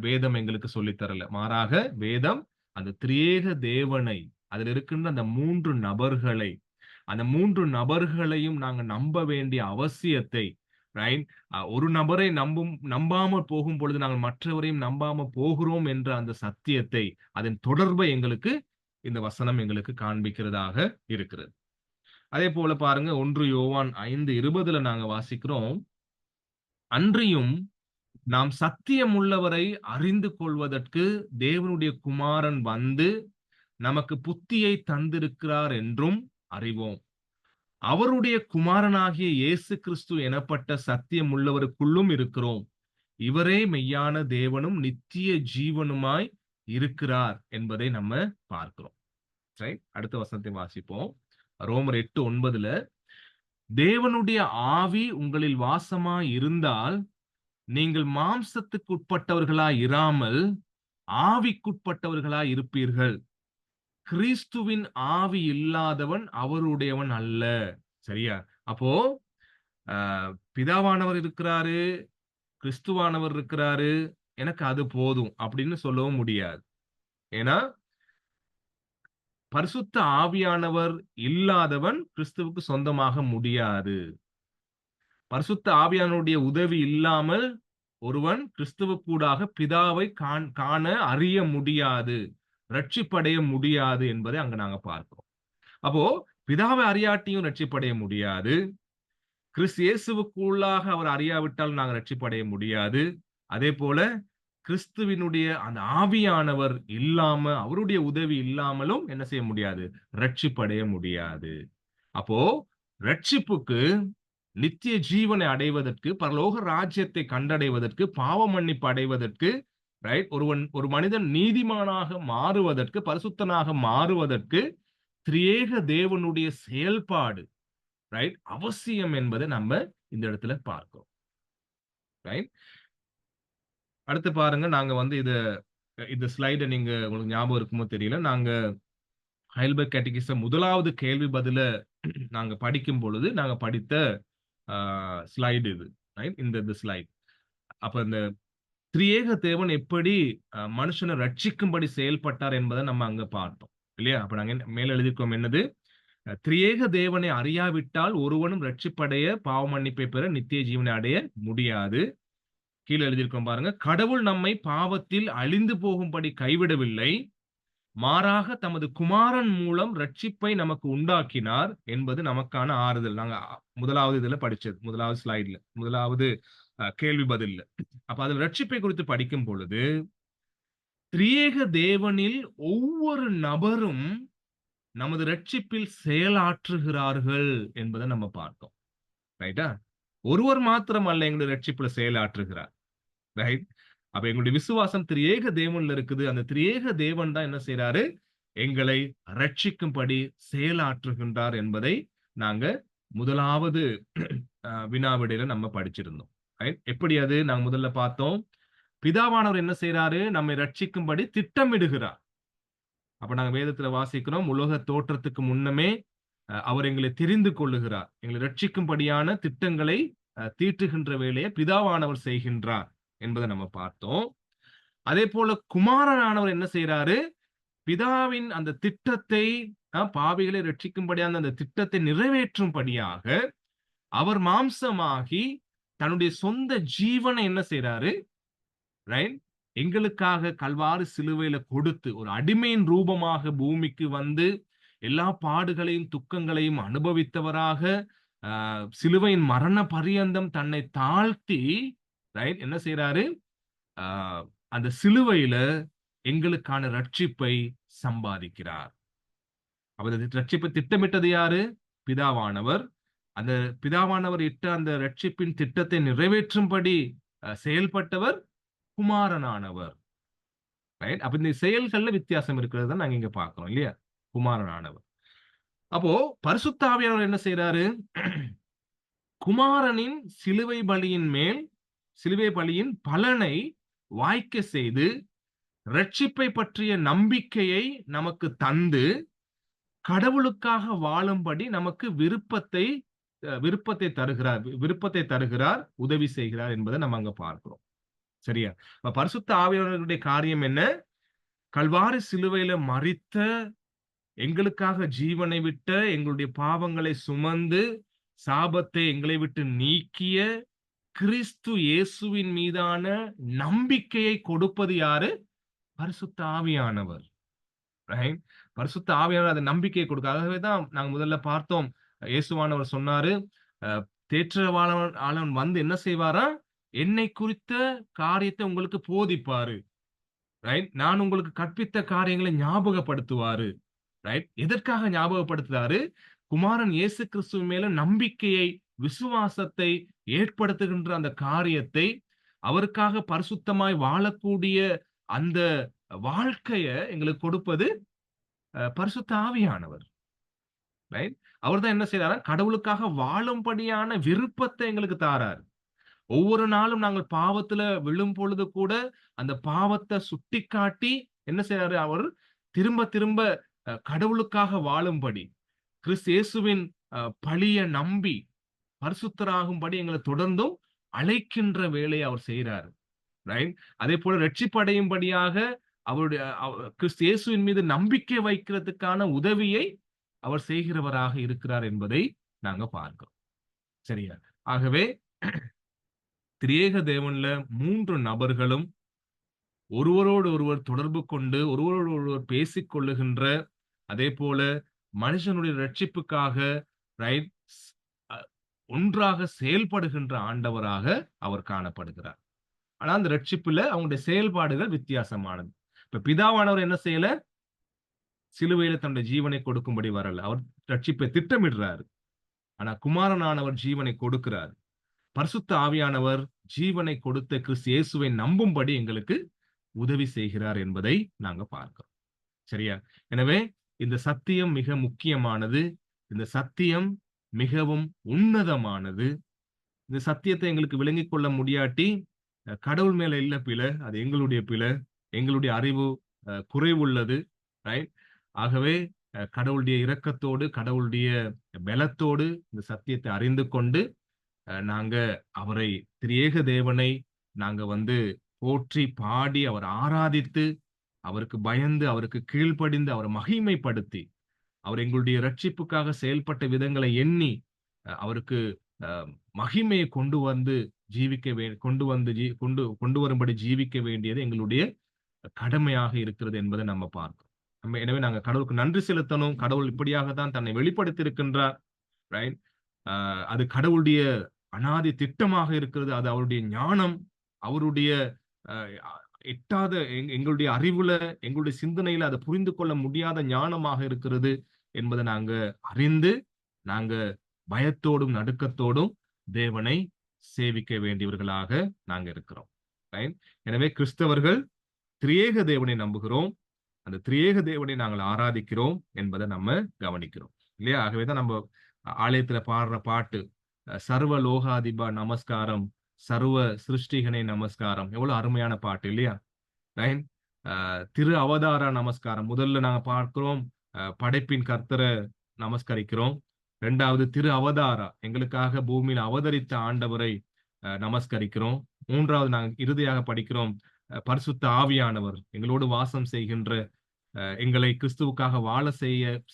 வேதம் எங்களுக்கு சொல்லித் தரல. மாறாக வேதம் அந்த திரியேக தேவனை, அதில் இருக்கின்ற அந்த 3 நபர்களை, அந்த 3 நபர்களையும் நாங்க நம்ப வேண்டிய அவசியத்தை, ரைட், ஒரு நபரை நம்பாமல் போகும் பொழுது நாங்கள் மற்றவரையும் நம்பாம போகிறோம் என்ற அந்த சத்தியத்தை, அதன் தொடர்பை எங்களுக்கு இந்த வசனம் எங்களுக்கு காண்பிக்கிறதாக இருக்கிறது. அதே போல பாருங்க, 1 யோவான் 5:20 நாங்க வாசிக்கிறோம், அன்றியும் நாம் சத்தியம் உள்ளவரை அறிந்து கொள்வதற்கு தேவனுடைய குமாரன் வந்து நமக்கு புத்தியை தந்திருக்கிறார் என்றும் அறிவோம். அவருடைய குமாரனாகிய இயேசு கிறிஸ்து எனப்பட்ட சத்தியம் உள்ளவருக்குள்ளும் இருக்கிறோம். இவரே மெய்யான தேவனும் நித்திய ஜீவனுமாய் இருக்கிறார் என்பதை நம்ம பார்க்கிறோம். சரி, அடுத்த வசனத்தை வாசிப்போம். ரோமர் 8:9 தேவனுடைய ஆவி உங்களில் வாசமாய் இருந்தால் நீங்கள் மாம்சத்துக்குட்பட்டவர்களாய் இராமல் ஆவிக்குட்பட்டவர்களாய் இருப்பீர்கள். கிறிஸ்துவின் ஆவி இல்லாதவன் அவருடையவன் அல்ல. சரியா? அப்போ பிதாவானவர் இருக்கிறாரு, கிறிஸ்துவானவர் இருக்கிறாரு, எனக்கு அது போதும் அப்படின்னு சொல்லவும் முடியாது. ஏன்னா பரிசுத்த ஆவியானவர் இல்லாதவன் கிறிஸ்துவுக்கு சொந்தமாக முடியாது. பரிசுத்த ஆவியானுடைய உதவி இல்லாமல் ஒருவன் கிறிஸ்துவுக்கூடாக பிதாவை காண அறிய முடியாது, ரட்சிப்படைய முடியாது என்பதை அங்க நாங்க பார்க்கிறோம். அப்போ பிதாவை அறியாட்டியும் ரட்சிப்படைய முடியாது, கிறிஸ்து இயேசுவுக்குள்ளாக அவர் அறியாவிட்டால் நாங்கள் ரட்சிப்படைய முடியாது. அதே போல கிறிஸ்துவினுடைய அந்த ஆவியானவர் இல்லாம, அவருடைய உதவி இல்லாமலும் என்ன செய்ய முடியாது? ரட்சிப்படைய முடியாது. அப்போ ரட்சிப்புக்கு, நித்திய ஜீவனை அடைவதற்கு, பரலோக ராஜ்யத்தை கண்டடைவதற்கு, பாவ மன்னிப்பு அடைவதற்கு, ரைட், ஒரு மனிதன் நீதிமானாக மாறுவதற்கு, பரிசுத்தனாக மாறுவதற்கு திரியேக தேவனுடைய செயல்பாடு, ரைட், அவசியம் என்பதை நம்ம இந்த இடத்துல பார்க்கிறோம். ரைட்? அடுத்து பாருங்க, நாங்க வந்து இந்த ஸ்லைட நீங்க உங்களுக்கு ஞாபகம் இருக்குமோ தெரியல, நாங்க ஹைல்பர்க் கேட்டகிசம் முதலாவது கேள்வி பதில நாங்க படிக்கும் பொழுது நாங்க படித்த ஸ்லைடு இது. ரைட்? இந்த ஸ்லைட். அப்ப இந்த திரியேக தேவன் எப்படி மனுஷனை ரட்சிக்கும்படி செயல்பட்டார் என்பதை நம்ம அங்க பார்த்தோம் இல்லையா? அப்ப நாங்க மேல எழுதியிருக்கோம் என்னது? திரியேக தேவனை அறியாவிட்டால் ஒருவனும் ரட்சிப்படைய பாவ மன்னிப்பை பெற நித்திய ஜீவனை அடைய முடியாது. கீழே எழுதியிருக்கோம் பாருங்க. கடவுள் நம்மை பாவத்தில் அழிந்து போகும்படி கைவிடவில்லை, மாறாக தமது குமாரன் மூலம் ரட்சிப்பை நமக்கு உண்டாக்கினார் என்பது நமக்கான ஆறுதல். நாங்க முதலாவது இதுல படிச்சது, முதலாவது ஸ்லைட்ல, முதலாவது கேள்வி பதில்ல. அப்ப அதுல ரட்சிப்பை குறித்து படிக்கும் பொழுது திரியேக தேவனில் ஒவ்வொரு நபரும் நமது ரட்சிப்பில் செயலாற்றுகிறார்கள் என்பதை நம்ம பார்த்தோம். ரைட்டா? ஒருவர் மாத்திரம் அல்ல எங்களுடைய ரட்சிப்புல செயலாற்றுகிறார். ரைட்? அப்ப எங்களுடைய விசுவாசம் திரியேக தேவன்ல இருக்குது. அந்த திரியேக தேவன் தான் என்ன செய்யறாரு? எங்களை ரட்சிக்கும்படி செயலாற்றுகின்றார் என்பதை நாங்க முதலாவது வினாவிடையில நம்ம படிச்சிருந்தோம். எப்படி அது நாங்க முதல்ல பார்த்தோம்? பிதாவானவர் என்ன செய்யறாரு? நம்மை ரட்சிக்கும்படி திட்டமிடுகிறார். அப்ப நாங்க வேதத்துல வாசிக்கிறோம், உலக தோற்றத்துக்கு முன்னமே அவர் எங்களை தெரிந்து கொள்ளுகிறார். எங்களை ரட்சிக்கும்படியான திட்டங்களை தீட்டுகின்ற வேலையை பிதாவானவர் செய்கின்றார் என்பதை நம்ம பார்த்தோம். அதே போல குமாரனானவர் என்ன செய்யறாரு? பிதாவின் அந்த திட்டத்தை, பாவிகளை ரட்சிக்கும்படியான அந்த திட்டத்தை நிறைவேற்றும்படியாக அவர் மாம்சமாகி தன்னுடைய சொந்த ஜீவனை என்ன செய்யறாரு? ரைட்? எங்களுக்காக கல்வாரி சிலுவையில கொடுத்து ஒரு அடிமையின் ரூபமாக பூமிக்கு வந்து எல்லா பாடுகளையும் துக்கங்களையும் அனுபவித்தவராக சிலுவையின் மரண பரியந்தம் தன்னை தாழ்த்தி, ரைட், என்ன செய்யறாரு? அந்த சிலுவையில எங்களுக்கான ரட்சிப்பை சம்பாதிக்கிறார். அவர் ரட்சிப்பை திட்டமிட்டது யாரு? பிதாவானவர். அந்த பிதாவானவர் இட்ட அந்த ரட்சிப்பின் திட்டத்தை நிறைவேற்றும்படி செயல்பட்டவர் குமாரனானவர். ரைட்? அப்ப இந்த செயல்கள்ல வித்தியாசம் இருக்கிறது நாங்க இங்க பார்க்கிறோம் இல்லையா? குமாரனானவர். அப்போ பரிசுத்த ஆவியானவர் என்ன செய்யறாரு? குமாரனின் சிலுவை பலியின் மேல், சிலுவை பலியின் பலனை வாய்க்க செய்து ரட்சிப்பை பற்றிய நம்பிக்கையை நமக்கு தந்து கடவுளுக்காக வாழும்படி நமக்கு விருப்பத்தை தருகிறார், உதவி செய்கிறார் என்பதை நம்ம அங்க பார்க்கிறோம். சரியா? பரிசுத்த ஆவியானவருடைய காரியம் என்ன? கல்வாரி சிலுவையில மரித்த, எங்களுக்காக ஜீவனை விட்ட, எங்களுடைய பாவங்களை சுமந்து சாபத்தை எங்களை விட்டு நீக்கிய கிறிஸ்து இயேசுவின் மீதான நம்பிக்கையை கொடுப்பது யாரு? பரிசுத்த ஆவியானவர். பரிசுத்த ஆவியானவர் அந்த நம்பிக்கையை கொடுக்க. ஆகவேதான் நாங்க முதல்ல பார்த்தோம், இயேசுவானவர் சொன்னாரு, தேற்றரவாளன் வந்து என்ன செய்வாரா? என்னை குறித்த காரியத்தை உங்களுக்கு போதிப்பாரு. ரைட்? நான் உங்களுக்கு கற்பித்த காரியங்களை ஞாபகப்படுத்துவாரு. ரைட்? எதற்காக ஞாபகப்படுத்துறாரு? குமாரன் இயேசு கிறிஸ்து மேல நம்பிக்கையை, விசுவாசத்தை ஏற்படுத்துகின்ற அந்த காரியத்தை, அவருக்காக பரிசுத்தமாய் வாழக்கூடிய அந்த வாழ்க்கைய எங்களுக்கு கொடுப்பது பரிசுத்த ஆவியானவர். ரைட்? அவர்தான் என்ன செய்யறாரு? கடவுளுக்காக வாழும்படியான விருப்பத்தை எங்களுக்கு தாராரு. ஒவ்வொரு நாளும் நாங்கள் பாவத்துல விழும் பொழுது கூட அந்த பாவத்தை சுட்டிக்காட்டி என்ன செய்யறாரு? அவர் திரும்ப திரும்ப கடவுளுக்காக வாழும்படி, கிறிஸ்து இயேசுவின் பழிய நம்பி பரிசுத்தராகும்படி எங்களை தொடர்ந்தும் அழைக்கின்ற வேலையை அவர் செய்யறாரு. ரைட்? அதே போல ரட்சிப்படையும்படியாக அவருடைய கிறிஸ்து இயேசுவின் மீது நம்பிக்கை வைக்கிறதுக்கான உதவியை அவர் செய்கிறவராக இருக்கிறார் என்பதை நாங்க பார்க்கிறோம். சரியா? ஆகவே திரியேக தேவன்ல 3 நபர்களும் ஒருவரோடு ஒருவர் தொடர்பு கொண்டு ஒருவரோடு ஒருவர் பேசிக் கொள்ளுகின்ற, அதே போல மனுஷனுடைய ரட்சிப்புக்காக ரைட் ஒன்றாக செயல்படுகின்ற ஆண்டவராக அவர் காணப்படுகிறார். ஆனா அந்த ரட்சிப்புல அவங்களுடைய செயல்பாடுகள் வித்தியாசமானது. இப்ப பிதாவானவர் என்ன செய்யல? சிலுவையில தன்னுடைய ஜீவனை கொடுக்கும்படி வரல. அவர் ரட்சிப்பை திட்டமிடுறாரு. ஆனா குமாரனானவர் ஜீவனை கொடுக்கிறார். பரிசுத்த ஆவியானவர் ஜீவனை கொடுத்த கிறிஸ்து இயேசுவை நம்பும்படி எங்களுக்கு உதவி செய்கிறார் என்பதை நாங்க பார்க்கிறோம். சரியா? எனவே இந்த சத்தியம் மிக முக்கியமானது. இந்த சத்தியம் மிகவும் உன்னதமானது. இந்த சத்தியத்தை எங்களுக்கு விளங்கிக் கொள்ள முடியாட்டி கடவுள் மேல இல்ல பிழை, அது எங்களுடைய பிழை, எங்களுடைய அறிவு குறைவுள்ளது. ரைட்? ஆகவே கடவுளுடைய இரக்கத்தோடு, கடவுளுடைய பலத்தோடு இந்த சத்தியத்தை அறிந்து கொண்டு நாங்க அவரை, திரியேக தேவனை நாங்க போற்றி பாடி அவர் ஆராதித்து அவருக்கு பயந்து அவருக்கு கீழ்ப்படிந்து அவரை மகிமைப்படுத்தி அவர் எங்களுடைய ரட்சிப்புக்காக செயல்பட்ட விதங்களை எண்ணி அவருக்கு மகிமையை கொண்டு வந்து கொண்டு வரும்படி ஜீவிக்க வேண்டியது எங்களுடைய கடமையாக இருக்கிறது என்பதை நம்ம பார்க்கிறோம். எனவே நாங்க கடவுளுக்கு நன்றி செலுத்தணும். கடவுள் இப்படியாக தான் தன்னை வெளிப்படுத்தி இருக்கின்றார். ரைட்? அது கடவுளுடைய அனாதி திட்டமாக இருக்கிறது. அது அவருடைய ஞானம், அவருடைய எட்டாத எங்களுடைய அறிவுல, எங்களுடைய சிந்தனையில அதை புரிந்து கொள்ள முடியாத ஞானமாக இருக்கிறது என்பதை நாங்க அறிந்து, நாங்க பயத்தோடும் நடுக்கத்தோடும் தேவனை சேவிக்க வேண்டியவர்களாக நாங்க இருக்கிறோம். எனவே கிறிஸ்தவர்கள் திரியேக தேவனை நம்புகிறோம். அந்த திரியேக தேவனை நாங்கள் ஆராதிக்கிறோம் என்பதை நம்ம கவனிக்கிறோம் இல்லையா? ஆகவேதான் நம்ம ஆலயத்துல பாடுற பாட்டு சர்வ லோகாதிபா நமஸ்காரம், சர்வ சிருஷ்டிகனை நமஸ்காரம், எவ்வளவு அருமையான பாட்டு இல்லையா? ரைட்? திரு அவதார நமஸ்காரம் முதல்ல நாங்க பார்க்கிறோம், படைப்பின் கர்த்தரை நமஸ்கரிக்கிறோம். இரண்டாவது திரு அவதாரா, எங்களுக்காக பூமியில் அவதரித்த ஆண்டவரை நமஸ்கரிக்கிறோம். மூன்றாவது நாங்கள் இறுதியாக படிக்கிறோம் பரிசுத்த ஆவியானவர், எங்களோடு வாசம் செய்கின்ற, எங்களை கிறிஸ்துவுக்காக வாழ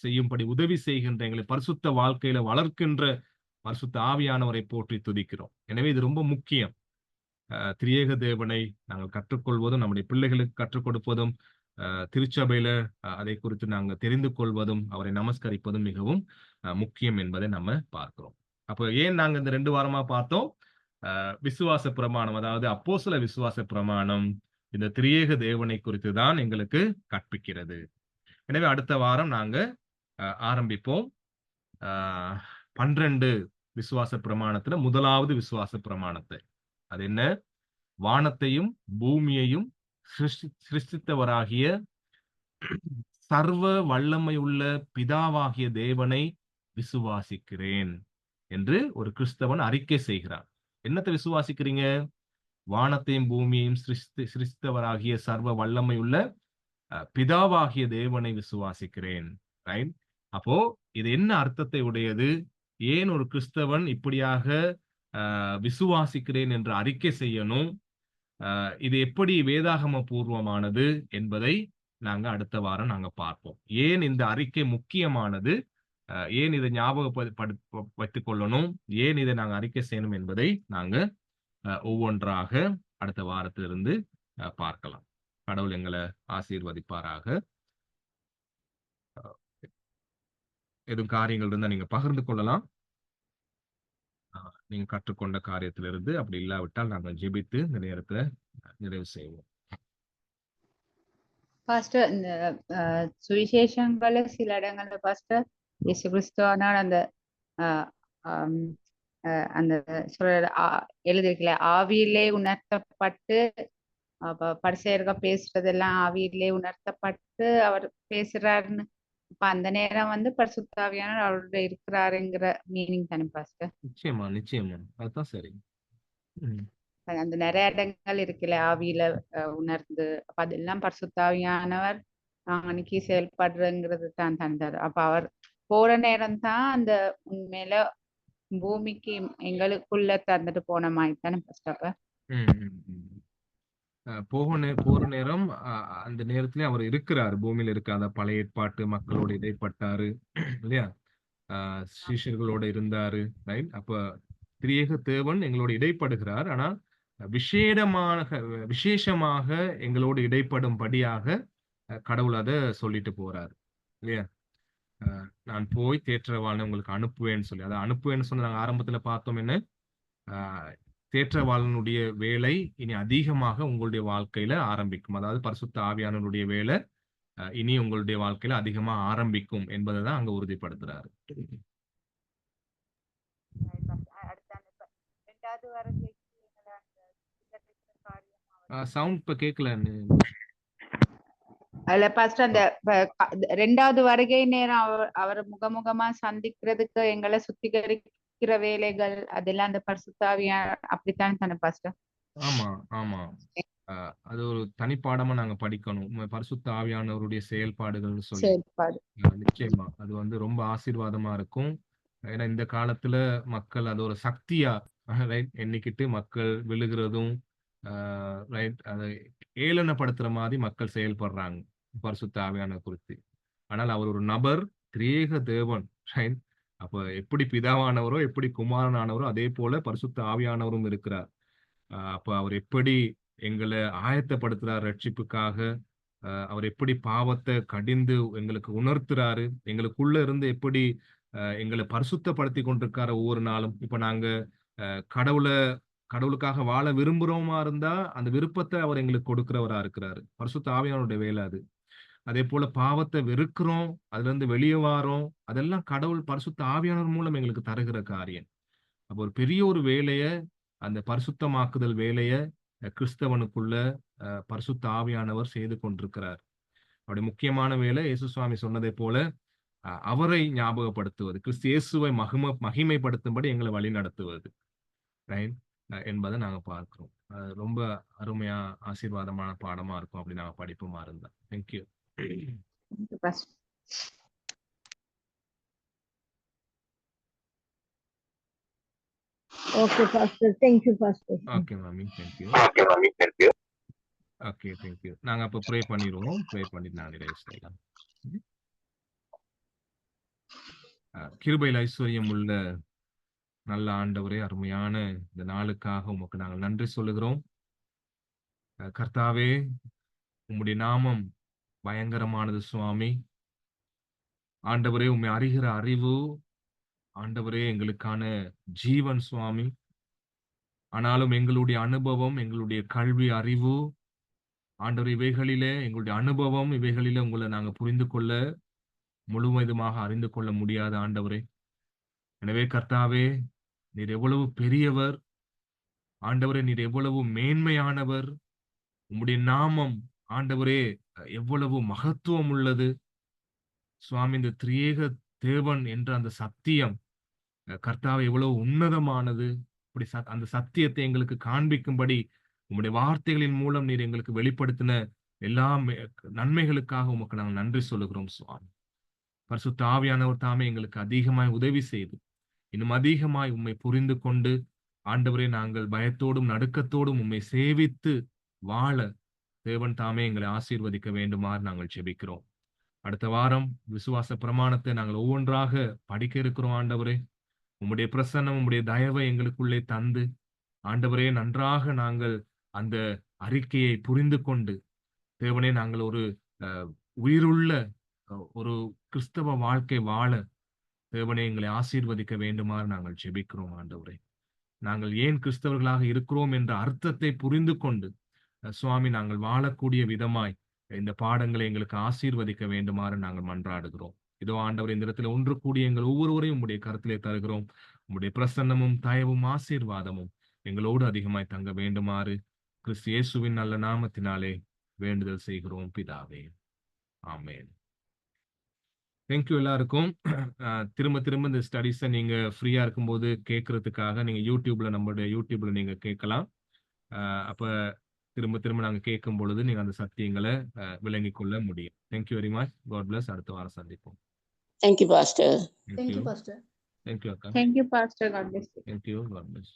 செய்யும்படி உதவி செய்கின்ற, எங்களை பரிசுத்த வாழ்க்கையில வளர்க்கின்ற பரிசுத்த ஆவியானவரை போற்றி துதிக்கிறோம். எனவே இது ரொம்ப முக்கியம். திரியேக தேவனை நாங்கள் கற்றுக்கொள்வதும் நம்முடைய பிள்ளைகளுக்கு கற்றுக் கொடுப்பதும் திருச்சபையில அதை குறித்து நாங்கள் தெரிந்து கொள்வதும் அவரை நமஸ்கரிப்பதும் மிகவும் முக்கியம் என்பதை நம்ம பார்க்கிறோம். அப்ப ஏன் நாங்க இந்த 2 வாரமா பார்த்தோம்? விசுவாச பிரமாணம், அதாவது அப்போஸ்தல விசுவாச பிரமாணம் இந்த திரியேக தேவனை குறித்து தான் எங்களுக்கு கற்பிக்கிறது. எனவே அடுத்த வாரம் நாங்க ஆரம்பிப்போம் 12 விசுவாச பிரமாணத்துல முதலாவது விசுவாச பிரமாணத்தை. அது என்ன? வானத்தையும் பூமியையும் சிருஷ்டித்தவராகிய சர்வ வல்லமை உள்ள பிதாவாகிய தேவனை விசுவாசிக்கிறேன் என்று ஒரு கிறிஸ்தவன் அறிக்கை செய்கிறான். என்னத்தை விசுவாசிக்கிறீங்க? வானத்தையும் பூமியையும் சிருஷ்டித்தவராகிய சர்வ வல்லமை உள்ள பிதாவாகிய தேவனை விசுவாசிக்கிறேன். ரைட்? அப்போ இது என்ன அர்த்தத்தை உடையது? ஏன் ஒரு கிறிஸ்தவன் இப்படியாக விசுவாசிக்கிறேன் என்று அறிக்கை செய்யணும்? இது எப்படி வேதாகம பூர்வமானது என்பதை நாங்க அடுத்த வாரம் நாங்க பார்ப்போம். ஏன் இந்த அறிக்கை முக்கியமானது, ஏன் இதை வைத்துக் கொள்ளணும், ஏன் இதை நாங்க அறிக்கை செய்யணும் என்பதை நாங்க ஒவ்வொன்றாக அடுத்த வாரத்திலிருந்து பார்க்கலாம். கடவுள் எங்களை ஆசீர்வதிப்பாராக. எதுவும் காரியங்கள் இருந்தா நீங்க பகிர்ந்து கொள்ளலாம். நீங்க கற்றுக்கொண்ட காரியத்திலிருந்து. அப்படி இல்லாவிட்டால் நாங்கள் ஜெபித்து இந்த நேரத்துல நிறைவு செய்வோம்.
பாஸ்டர், இந்த சுவிசேஷங்கள்ல சில இடங்கள்ல பாஸ்டர் இயேசு கிறிஸ்துவானால் அந்த அந்த எழுதிருக்கல ஆவியிலே உணர்த்தப்பட்டு பரிசேயர்கள் பேசுறதெல்லாம் ஆவியிலே உணர்த்தப்பட்டு அவர் பேசுறாருன்னு, அப்ப அந்த நேரம் வந்து பரிசுத்த ஆவியானவர் அவரோட இருக்கிறாருங்கிற மீனிங் தானே பாஸ்டர்?
நிச்சயமா நிச்சயமா, அதுதான் சரி.
அந்த நிறைய இடங்கள் இருக்குல்ல ஆவியில உணர்ந்து, அப்ப அதெல்லாம் பரிசுத்த ஆவியானவர் அன்னைக்கு செயல்படுறங்கிறது தான் தந்தார். அப்ப அவர் போற நேரம் தான் அந்த உண்மையில பூமிக்கு எங்களுக்குள்ள தந்துட்டு போன மாதிரி தானே ஃபர்ஸ்ட். அப்ப
போற நேரம் அந்த நேரத்திலே அவர் இருக்கிறார், பூமியில இருக்காத பழைய ஏற்பாட்டு மக்களோட இடைப்பட்டாரு இல்லையா? சீஷர்களோட இருந்தாரு. ரைட்? அப்ப திரியேக தேவன் எங்களோட இடைப்படுகிறார். ஆனா விசேஷமாக எங்களோடு இடைப்படும்படியாக கடவுள் அதை சொல்லிட்டு போறாரு இல்லையா? நான் போய் தேற்றவாளனை உங்களுக்கு அனுப்புவேன்னு சொல்லி, அதை அனுப்புவேன்னு சொன்ன நாங்க ஆரம்பத்துல பார்த்தோம். என்ன? தேற்றவாளனுடைய வேலை இனி அதிகமாக உங்களுடைய வாழ்க்கையில ஆரம்பிக்கும். அதாவது பரிசுத்த ஆவியானவருடைய வேலை இனி உங்களுடைய வாழ்க்கையில அதிகமா ஆரம்பிக்கும் என்பதை தான் அங்க உறுதிப்படுத்துறாரு. சவுண்ட் இப்ப கேட்கல.
அதுல ஃபர்ஸ்ட் அந்த 2வது வருகை நேரம் அவர் முகமுகமா சந்திக்கிறதுக்கு எங்களை சுத்திகரிக்கிற வேலைகள் அதெல்லாம் அந்த பரிசுத்த ஆவியார் அப்படித்தான் தானே பாஸ்டர்?
ஆமா ஆமா, அது ஒரு தனிப்பாடமா நாங்க படிக்கணும், பரிசுத்த ஆவியானவருடைய செயல்பாடுகள் சொல்லி. நிச்சயமா அது வந்து ரொம்ப ஆசீர்வாதமா இருக்கும். ஏன்னா இந்த காலத்துல மக்கள் அது ஒரு சக்தியா எண்ணிக்கிட்டு மக்கள் விழுகிறதும் ரைட். அதை ஏளனப்படுத்துற மாதிரி மக்கள் செயல்படுறாங்க பரிசுத்த ஆவியானவர் குறித்து. ஆனால் அவர் ஒரு நபர், திரியேக தேவன். ரைட். அப்ப எப்படி பிதாவானவரோ, எப்படி குமாரனானவரோ, அதே போல பரிசுத்த ஆவியானவரும் இருக்கிறார். அப்ப அவர் எப்படி எங்களை ஆயத்தப்படுத்துறார் ரட்சிப்புக்காக, அவர் எப்படி பாவத்தை கடிந்து எங்களுக்கு உணர்த்துறாரு, எங்களுக்குள்ள இருந்து எப்படி எங்களை பரிசுத்தப்படுத்தி கொண்டிருக்காரு ஒவ்வொரு நாளும். இப்ப நாங்க கடவுளை கடவுளுக்காக வாழ விரும்புறோமா இருந்தா அந்த விருப்பத்தை அவர் எங்களுக்கு கொடுக்கிறவரா இருக்கிறாரு. பரிசுத்த ஆவியானவருடைய வேலை அது. அதே போல பாவத்தை வெறுக்கிறோம், அதுல இருந்து வெளியே வாரோம், அதெல்லாம் கடவுள் பரிசுத்த ஆவியானவர் மூலம் எங்களுக்கு தருகிற காரியம். அப்போ ஒரு பெரிய ஒரு வேலைய, அந்த பரிசுத்தமாக்குதல் வேலைய கிறிஸ்தவனுக்குள்ள பரிசுத்த ஆவியானவர் செய்து கொண்டிருக்கிறார். அவருடைய முக்கியமான வேலை இயேசு சுவாமி சொன்னதை போல அவரை ஞாபகப்படுத்துவது, கிறிஸ்து இயேசுவை மகிமைப்படுத்தும்படி எங்களை வழி நடத்துவது, ரைட், என்பதை நாங்க பார்க்கிறோம். ரொம்ப அருமையா ஆசீர்வாதமான பாடமா இருக்கும் அப்படி நாங்க படிப்புமா இருந்தா. Thank you.
Okay, Pastor. Thank you, Pastor.
Okay, Mami. Thank you. Okay, thank you. நாங்க அப்ப ப்ரே பண்ணிடுவோம். ப்ரே பண்ணிட்டு நாங்க நிறைவு செய்யலாம். கிருபையில் ஐஸ்வர்யம் உள்ள நல்ல ஆண்டவரே, அருமையான இந்த நாளுக்காக உமக்கு நாங்கள் நன்றி சொல்லுகிறோம். கர்த்தாவே, உம்முடைய நாமம் பயங்கரமானது சுவாமி. ஆண்டவரே, உம்மை அறிகிற அறிவு ஆண்டவரே எங்களுக்கான ஜீவன் சுவாமி. ஆனாலும் எங்களுடைய அனுபவம், எங்களுடைய கல்வி அறிவு ஆண்டவர் இவைகளிலே, எங்களுடைய அனுபவம் இவைகளிலே உங்களை நாங்க புரிந்து கொள்ள முழுவதுமாக அறிந்து கொள்ள முடியாத ஆண்டவரே. எனவே கர்த்தாவே, நீர் எவ்வளவு பெரியவர், ஆண்டவரே நீர் எவ்வளவு மேன்மையானவர், உம்முடைய நாமம் ஆண்டவரே எவ்வளவு மகத்துவம் உள்ளது சுவாமி. இந்த திரியேக தேவன் என்ற அந்த சத்தியம் கர்த்தாவே எவ்வளவு உன்னதமானது. இப்படி அந்த சத்தியத்தை எங்களுக்கு காண்பிக்கும்படி உம்முடைய வார்த்தைகளின் மூலம் நீர் எங்களுக்கு வெளிப்படுத்தின எல்லா நன்மைகளுக்காக உமக்கு நாங்கள் நன்றி சொல்லுகிறோம் சுவாமி. பரிசுத்த ஆவியானவர் தாமே எங்களுக்கு அதிகமாய் உதவி செய்து இன்னும் அதிகமாய் உம்மை புரிந்து கொண்டு ஆண்டவரே நாங்கள் பயத்தோடும் நடுக்கத்தோடும் உம்மை சேவித்து வாழ தேவன் தாமே எங்களை ஆசீர்வதிக்க வேண்டுமாறு நாங்கள் ஜெபிக்கிறோம். அடுத்த வாரம் விசுவாச பிரமாணத்தை நாங்கள் ஒவ்வொன்றாக படிக்க இருக்கிறோம். ஆண்டவரே, உம்முடைய பிரசன்னம், உம்முடைய தயவை எங்களுக்குள்ளே தந்து ஆண்டவரே நன்றாக நாங்கள் அந்த அறிக்கையை புரிந்து கொண்டு தேவனே நாங்கள் ஒரு உயிருள்ள ஒரு கிறிஸ்தவ வாழ்க்கை வாழ தேவனே எங்களை ஆசீர்வதிக்க வேண்டுமாறு நாங்கள் ஜெபிக்கிறோம். ஆண்டவரே, நாங்கள் ஏன் கிறிஸ்தவர்களாக இருக்கிறோம் என்ற அர்த்தத்தை புரிந்து கொண்டு சுவாமி நாங்கள் வாழக்கூடிய விதமாய் இந்த பாடங்களை எங்களுக்கு ஆசீர்வதிக்க வேண்டுமாறு நாங்கள் மன்றாடுகிறோம். இதோ ஆண்டவர், இந்த இடத்துல ஒன்று கூடிய எங்கள் ஒவ்வொருவரையும் உம்முடைய கருத்திலே தருகிறோம். உம்முடைய பிரசன்னமும் தயவும் ஆசீர்வாதமும் எங்களோடு அதிகமாய் தங்க வேண்டுமாறு கிறிஸ்து இயேசுவின் நல்ல நாமத்தினாலே வேண்டுதல் செய்கிறோம் பிதாவே. ஆமென். தேங்க்யூ எல்லாருக்கும். திரும்ப திரும்ப இந்த ஸ்டடிஸை நீங்க ஃப்ரீயா இருக்கும்போது கேட்கறதுக்காக நீங்க நம்மளுடைய யூடியூப்ல நீங்க கேட்கலாம். அப்ப திரும்ப திரும்ப நாங்க கேட்கும் பொழுது நீங்க அந்த சத்தியங்களை விளங்கிக் கொள்ள முடியும். Thank you very much. God bless. அடுத்த வாரம் சந்திப்போம்.
Thank you, Pastor.
Thank you, Pastor. Thank you, Akka.
Thank you, Pastor. God bless you.
Thank you. God bless.